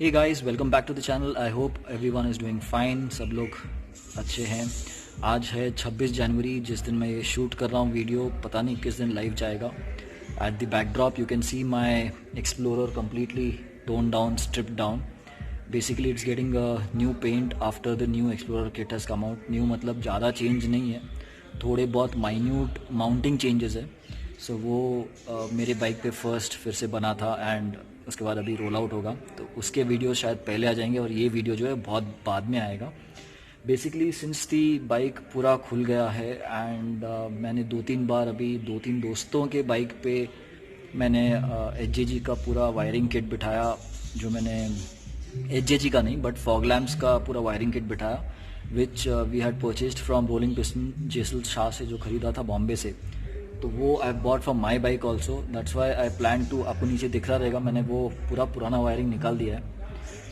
Hey guys, welcome back to the channel. I hope everyone is doing fine. सब लोग अच्छे हैं। आज है 26 जनवरी, जिस दिन मैं ये शूट कर रहा हूँ वीडियो। पता नहीं किस दिन लाइव जाएगा। At the backdrop you can see my Explorer completely tone down, strip down. Basically it's getting a new paint after the new Explorer kit has come out. New मतलब ज़्यादा चेंज नहीं है, थोड़े बहुत माइन्यूट माउंटिंग चेंजेस है। सो वो मेरे bike पे फर्स्ट फिर से बना था एंड उसके बाद अभी रोल आउट होगा, तो उसके वीडियो शायद पहले आ जाएंगे और ये वीडियो जो है बहुत बाद में आएगा। बेसिकली सिंस दी बाइक पूरा खुल गया है एंड मैंने 2-3 बार अभी 2-3 दोस्तों के बाइक पे मैंने HJG का पूरा वायरिंग किट बिठाया। जो मैंने HJG का नहीं बट फॉग लैम्प्स का पूरा वायरिंग किट बिठाया, which we had purchased from Rolling Piston Jesal Shah से, जो खरीदा था बॉम्बे से। तो वो I bought for my bike also, that's why I plan to. आपको नीचे दिख रहा रहेगा, मैंने वो पूरा पुराना वायरिंग निकाल दिया है।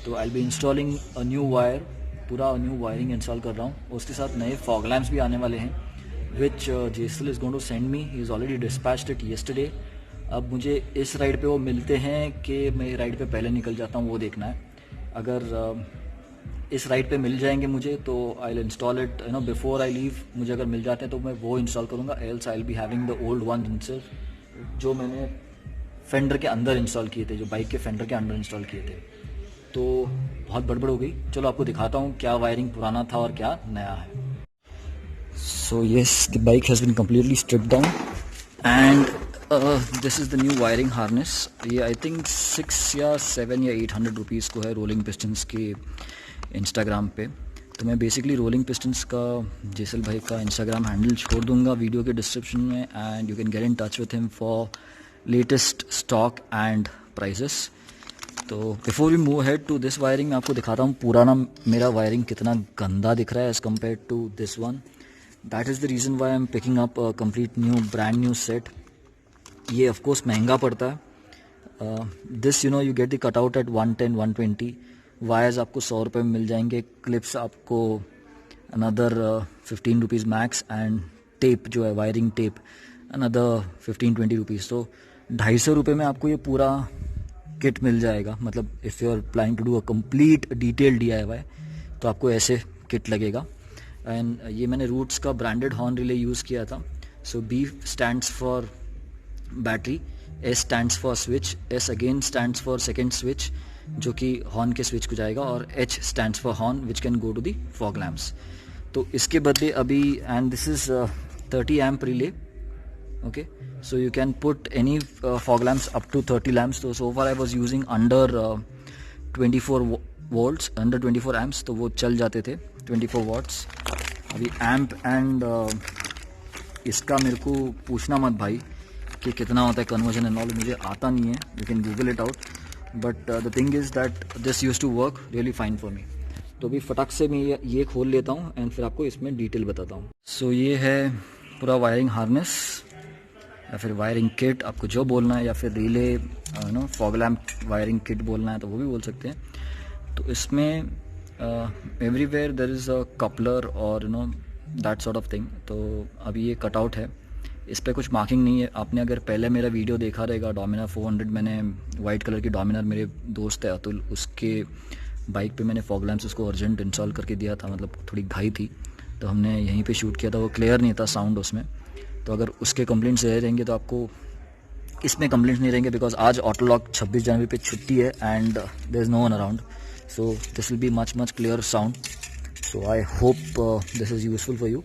तो I be installing a new wire, पूरा न्यू वायरिंग इंस्टॉल कर रहा हूँ। उसके साथ नए फॉग लैम्प्स भी आने वाले हैं, which Jesal is going to send me. He is already dispatched it yesterday. अब मुझे इस राइड पे वो मिलते हैं कि मैं राइड पे पहले निकल जाता हूँ, वो देखना है। अगर इस राइड पे मिल जाएंगे मुझे तो I will install it before I leave. मुझे अगर मिल जाते हैं तो मैं वो इंस्टॉल करूँगा, else I will be having the old one itself, जो मैंने फेंडर के अंदर इंस्टॉल किए थे, जो बाइक के फेंडर के अंदर इंस्टॉल किए थे। तो बहुत गड़बड़ हो गई। चलो आपको दिखाता हूँ क्या वायरिंग पुराना था और क्या नया है। So yes, the bike has been completely stripped down and this is the new wiring harness. ये आई थिंक 6 या 7 या 800 रुपीज़ को है रोलिंग पिस्टन्स के इंस्टाग्राम पे। तो मैं बेसिकली रोलिंग पिस्टन्स का जेसल भाई का इंस्टाग्राम हैंडल छोड़ दूंगा वीडियो के डिस्क्रिप्शन में, and you can get in touch with him for latest stock and prices. तो before we move head to this wiring, मैं आपको दिखाता हूँ पुराना मेरा वायरिंग कितना गंदा दिख रहा है as compare to this one. That is the reason why I am picking up a complete new brand new set. ये ऑफकोर्स महंगा पड़ता है। This you get the cutout at 110-120। Wires आपको 100 रुपये में मिल जाएंगे, क्लिप्स आपको another 15 rupees max, and tape जो है वायरिंग टेप अनदर 15-20 रुपीज़। तो 250 रुपये में आपको ये पूरा किट मिल जाएगा। मतलब if you are planning to do a complete detail DIY तो आपको ऐसे किट लगेगा। एंड ये मैंने रूट्स का ब्रांडेड हॉर्न रिले यूज़ किया था। So B stands for battery, S stands for switch, S again stands for second switch जो कि हॉर्न के स्विच को जाएगा, और H stands for horn which can go to the fog lamps. तो इसके बदले अभी, and this is 30 amp relay, okay. So you can put any fog lamps up to 30 lamps. तो so far I was using under 24 volts, under 24 amps, तो वो चल जाते थे 24 वॉट्स। अभी एम्प एंड इसका मेरे को पूछना मत भाई कि कितना होता है कन्वर्जन एंड ऑल, मुझे आता नहीं है। You can Google it out, but the thing is that this use to work really fine for me. तो अभी फटाक से मैं ये खोल लेता हूँ एंड फिर आपको इसमें डिटेल बताता हूँ। सो ये है पूरा वायरिंग हार्नेस या फिर वायरिंग किट, आपको जो बोलना है, या फिर relay fog lamp wiring kit बोलना है तो वो भी बोल सकते हैं। तो इसमें everywhere there is a coupler और दैट सॉर्ट ऑफ थिंग। तो अभी ये कटआउट है, इस पर कुछ मार्किंग नहीं है। आपने अगर पहले मेरा वीडियो देखा रहेगा डोमिनर 400, मैंने वाइट कलर की डोमिनर, मेरे दोस्त है अतुल, उसके बाइक पे मैंने फॉग लैम्प्स उसको अर्जेंट इंस्टॉल करके दिया था। मतलब थोड़ी घाई थी तो हमने यहीं पे शूट किया था, वो क्लियर नहीं था साउंड उसमें। तो अगर उसके कंप्लेंट्स रह रहेंगे तो आपको इसमें कंप्लेंट्स नहीं रहेंगे, बिकॉज आज ऑटोलॉक 26 जनवरी पे छुट्टी है and there is no one around. So this will be much clear sound. So I hope this is useful for you.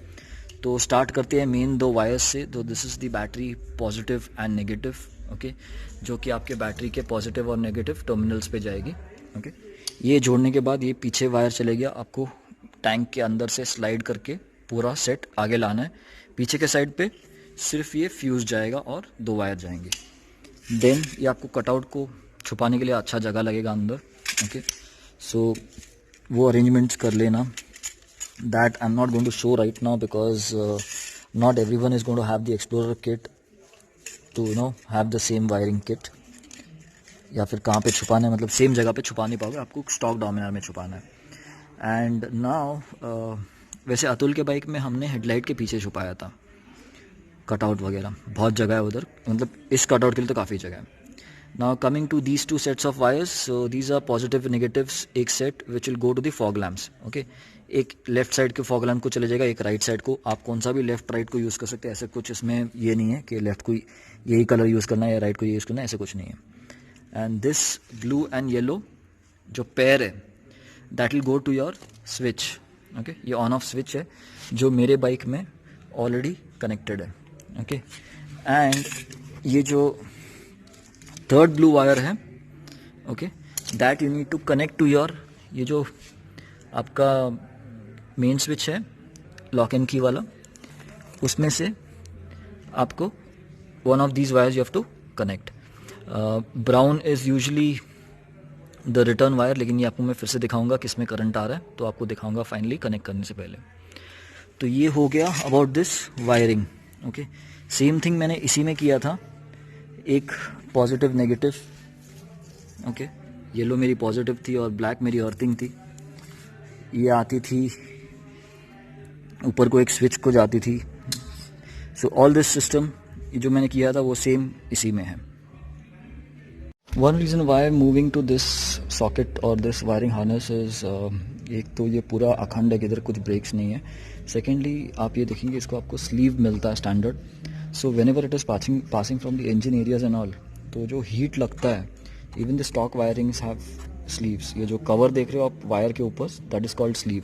तो स्टार्ट करते हैं मेन 2 वायर्स से। तो this is the battery positive and negative, okay, जो कि आपके battery के positive और नेगेटिव टर्मिनल्स पे जाएगी, ओके। ये जोड़ने के बाद ये पीछे वायर चले गया, आपको टैंक के अंदर से स्लाइड करके पूरा सेट आगे लाना है। पीछे के साइड पे सिर्फ ये फ्यूज़ जाएगा और 2 वायर जाएंगे। देन ये आपको कटआउट को छुपाने के लिए अच्छा जगह लगेगा अंदर, ओके। सो वो अरेंजमेंट्स कर लेना। That I'm not going to show right now because not everyone is going to have the Explorer kit to have the same wiring kit, या फिर कहाँ पे छुपाना है, मतलब सेम जगह पे छुपा नहीं पाओगे, आपको स्टॉक डोमिनर में छुपाना है। एंड नाउ वैसे अतुल के बाइक में हमने हेडलाइट के पीछे छुपाया था कटआउट वगैरह, बहुत जगह है उधर, मतलब इस कटआउट के लिए तो काफ़ी जगह है। Now coming to these two sets of wires, so these are positive negatives, एक set which will go to the fog lamps. Okay, एक लेफ्ट साइड के फॉग लैम्प को चले जाएगा, एक राइट साइड को. आप कौन सा भी लेफ्ट राइट को यूज़ कर सकते हैं, ऐसे कुछ इसमें ये नहीं है कि लेफ्ट को यही कलर यूज़ करना है या राइट को ये यूज़ करना है, ऐसे कुछ नहीं है. And this blue and yellow जो पेयर है that will go to your switch. Okay, ये ऑन ऑफ स्विच है जो मेरे बाइक में ऑलरेडी कनेक्टेड है. ओके, एंड ये जो थर्ड ब्लू वायर है, okay, that you need to connect to your, ये जो आपका मेन स्विच है लॉक एंड की वाला, उसमें से आपको one of these wires you have to connect. Brown is usually the return wire, लेकिन ये आपको मैं फिर से दिखाऊंगा किस में करंट आ रहा है, तो आपको दिखाऊंगा फाइनली कनेक्ट करने से पहले. तो ये हो गया about this wiring. Okay, same thing मैंने इसी में किया था, एक पॉजिटिव नेगेटिव. ओके, येलो मेरी पॉजिटिव थी और ब्लैक मेरी अर्थिंग थी. ये आती थी ऊपर को एक स्विच को जाती थी. सो ऑल दिस सिस्टम ये जो मैंने किया था वो सेम इसी में है. One reason why moving to this socket और दिस वायरिंग हार्नेस इज, एक तो ये पूरा अखंड है कि इधर कुछ ब्रेक्स नहीं है. सेकेंडली आप ये देखेंगे इसको आपको स्लीव मिलता है standard. So when ever it is passing from the engine areas and all, तो जो हीट लगता है, even the stock wirings have sleeves. ये जो कवर देख रहे हो आप वायर के ऊपर, दैट इज कॉल्ड स्लीव.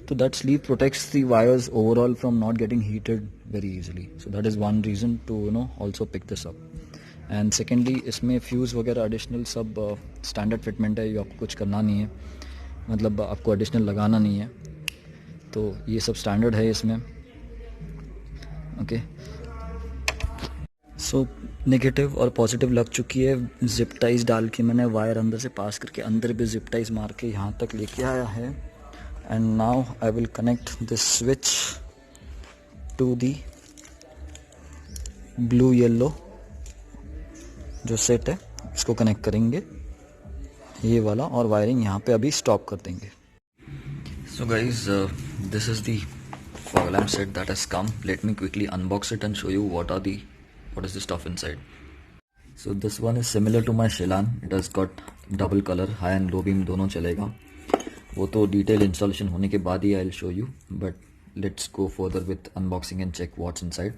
तो that sleeve protects the wires overall from not getting heated very easily. So that is one reason to also pick this up. And secondly इसमें फ्यूज़ वगैरह additional सब standard fitment है, ये आपको कुछ करना नहीं है, मतलब आपको एडिशनल लगाना नहीं है, तो ये सब स्टैंडर्ड है इसमें. ओके, सो नेगेटिव और पॉजिटिव लग चुकी है. जिप टाइज डाल के मैंने वायर अंदर से पास करके अंदर भी जिप टाइज मार के यहाँ तक लेके आया है. And now I will connect this switch to the blue yellow जो सेट है, इसको कनेक्ट करेंगे ये वाला, और वायरिंग यहाँ पे अभी स्टॉप कर देंगे. So guys, this is the fog lamp set that has come. Let me quickly unbox it and show you what is the stuff inside. So this one is similar to my Shilan. It has got double color, high and low beam दोनों चलेगा. वो तो detail installation होने के बाद ही I'll show you. But let's go further with unboxing and check what's inside.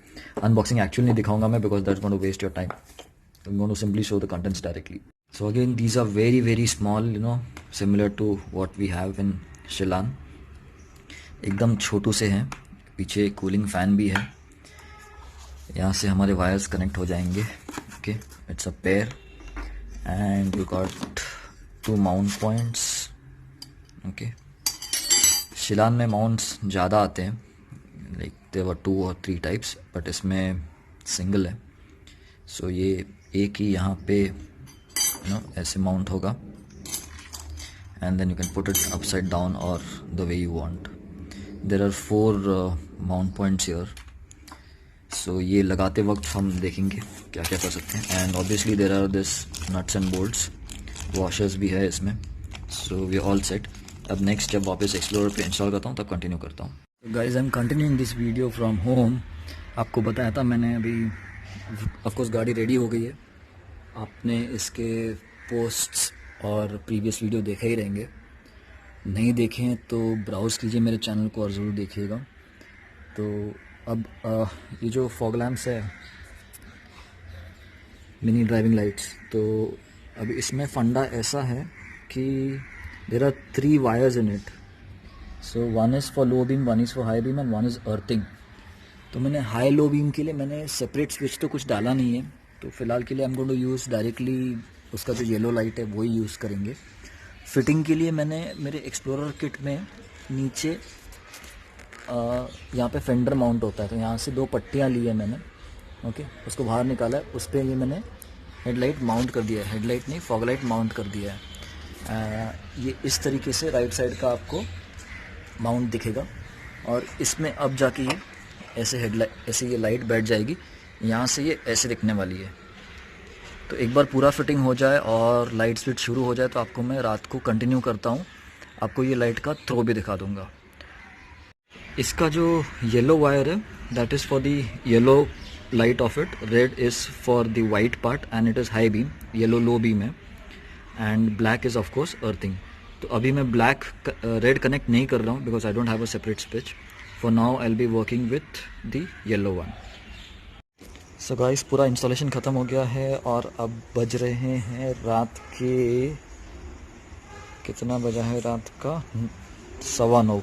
Unboxing actually नहीं दिखाऊंगा मैं because that's going to waste your time. I'm going to simply show the contents directly. So again, these are very very small, similar to what we have in Shilan. एकदम छोटू से हैं. पीछे cooling fan भी है, यहाँ से हमारे wires connect हो जाएंगे. Okay, it's a pair and you got 2 mount points. Okay, शिलान में माउंट्स ज़्यादा आते हैं, like there were 2 or 3 types, but इसमें सिंगल है. सो ये एक ही यहाँ पे ऐसे माउंट होगा, and then you can put it upside down और the way you want. There are 4 mount points here. So ये लगाते वक्त हम देखेंगे क्या क्या कर सकते हैं. And obviously there are these nuts and bolts, washers भी है इसमें. So we all set. अब नेक्स्ट जब वापस एक्सप्लोरर पे इंस्टॉल करता हूँ तब कंटिन्यू करता हूँ. Guys, I am continuing this video from home. आपको बताया था मैंने, अभी ऑफकोर्स गाड़ी रेडी हो गई है. आपने इसके पोस्ट्स और प्रीवियस वीडियो देखे ही रहेंगे. नहीं देखे हैं तो ब्राउज़ कीजिए मेरे चैनल को और ज़रूर देखिएगा. तो अब ये जो फॉग लैम्प्स है, मिनी ड्राइविंग लाइट्स, तो अब इसमें फंडा ऐसा है कि there are 3 wires in it. So 1 is for low beam, 1 is for high beam and 1 is earthing. तो मैंने हाई लो बीम के लिए मैंने सेपरेट स्विच तो कुछ डाला नहीं है, तो फिलहाल के लिए I am going to use directly उसका जो येलो लाइट है वही यूज़ करेंगे. फिटिंग के लिए मैंने मेरे एक्सप्लोरर किट में नीचे यहाँ पे फेंडर माउंट होता है, तो यहाँ से 2 पट्टियाँ ली है मैंने. ओके, उसको बाहर निकाला है, उस पर ये मैंने हेडलाइट माउंट कर दिया है. हेडलाइट नहीं, फॉग लाइट माउंट कर दिया है. ये इस तरीके से राइट साइड का आपको माउंट दिखेगा, और इसमें अब जाके ये ऐसे हेडलाइट, ऐसे ये लाइट बैठ जाएगी, यहाँ से ये ऐसे दिखने वाली है. तो एक बार पूरा फिटिंग हो जाए और लाइट स्विच शुरू हो जाए तो आपको मैं रात को कंटिन्यू करता हूँ, आपको ये लाइट का थ्रो भी दिखा दूँगा. इसका जो येलो वायर है that is for the yellow light of it. Red is for the white part and it is high beam, yellow low beam है, and black is of course earthing. तो अभी मैं black red connect नहीं कर रहा हूँ because I don't have a separate switch. For now I'll be working with the yellow one. So guys, पूरा installation ख़त्म हो गया है और अब बज रहे हैं रात के, कितना बजा है रात का, 9:15.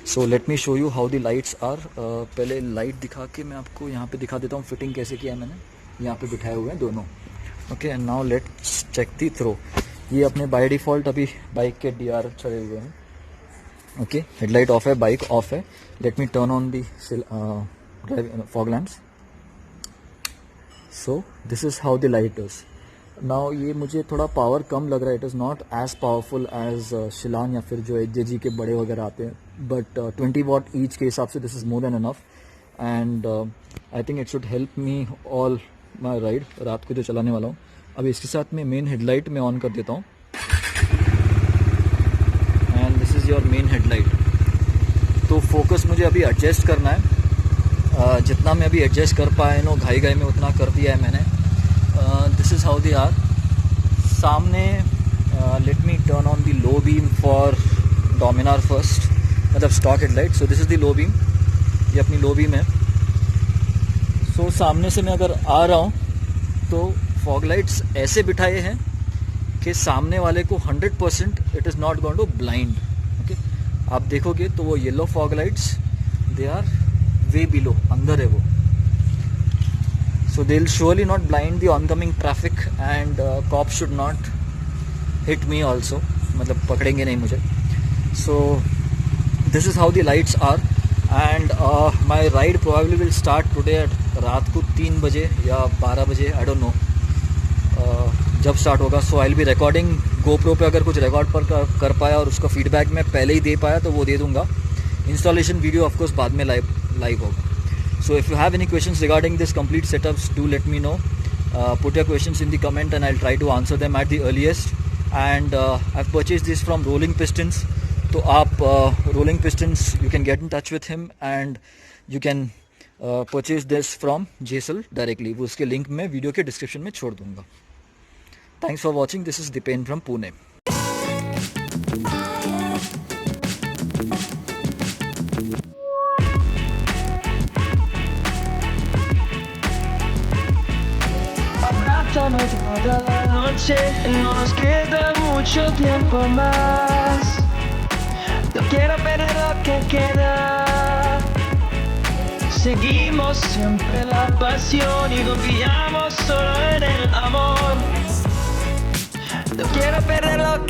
So let me show you how the lights are. पहले लाइट दिखा के मैं आपको यहाँ पे दिखा देता हूँ फिटिंग कैसे किया है मैंने. यहाँ पे बिठाए हुए हैं दोनों. Okay, and now let's check the throw. ये अपने बाय डिफ़ॉल्ट अभी बाइक के डीआर चढ़े हुए हैं. ओके, हेडलाइट ऑफ है, बाइक ऑफ है. Let me turn on the fog lamps. So this is how the light is now. ये मुझे थोड़ा पावर कम लग रहा है. It is not as powerful as शिलान या फिर जो HJG के बड़े वगैरह आते हैं, बट 20 वॉट ईच के हिसाब से this is more than enough. And I think it should help me all my ride. रात को जो चलाने वाला हूँ. अभी इसके साथ में मेन हेडलाइट मैं ऑन कर देता हूँ. And this is your main headlight. तो फोकस मुझे अभी एडजस्ट करना है. जितना मैं अभी एडजस्ट कर पाया नो घाई में उतना कर दिया है मैंने. This is how they are. सामने let me turn on the low beam for Dominar first, मतलब stock headlight. So this is the low beam. ये अपनी लो बीम है. सो सामने से मैं अगर आ रहा हूँ तो फॉग लाइट्स ऐसे बिठाए हैं कि सामने वाले को 100% it is not going to blind. Okay, आप देखोगे तो वो yellow fog lights they are way below, अंदर है वो. So they'll surely not blind the oncoming traffic and cops should not hit me also, मतलब पकड़ेंगे नहीं मुझे. So this is how the lights are and my ride probably will start today at रात को 3 बजे या 12 बजे, I don't know जब स्टार्ट होगा. So I'll be recording GoPro पे. अगर कुछ रिकॉर्ड पर कर पाया और उसका फीडबैक मैं पहले ही दे पाया तो वो दे दूंगा. इंस्टॉलेशन वीडियो ऑफकोर्स बाद में लाइव होगा. So if you have any questions regarding this complete setups, do let me know. Put your questions in the comment and I'll try to answer them at the earliest. And I've purchased this from Rolling Pistons. तो आप Rolling Pistons, you can get in touch with him and you can purchase this from JSL directly. वो उसके link मैं video के description में छोड़ दूंगा. Thanks for watching. This is Dipen from Pune. Toda la noche, no nos queda mucho tiempo más. No quiero perder lo que queda. Seguimos siempre la pasión y confiamos solo en el amor.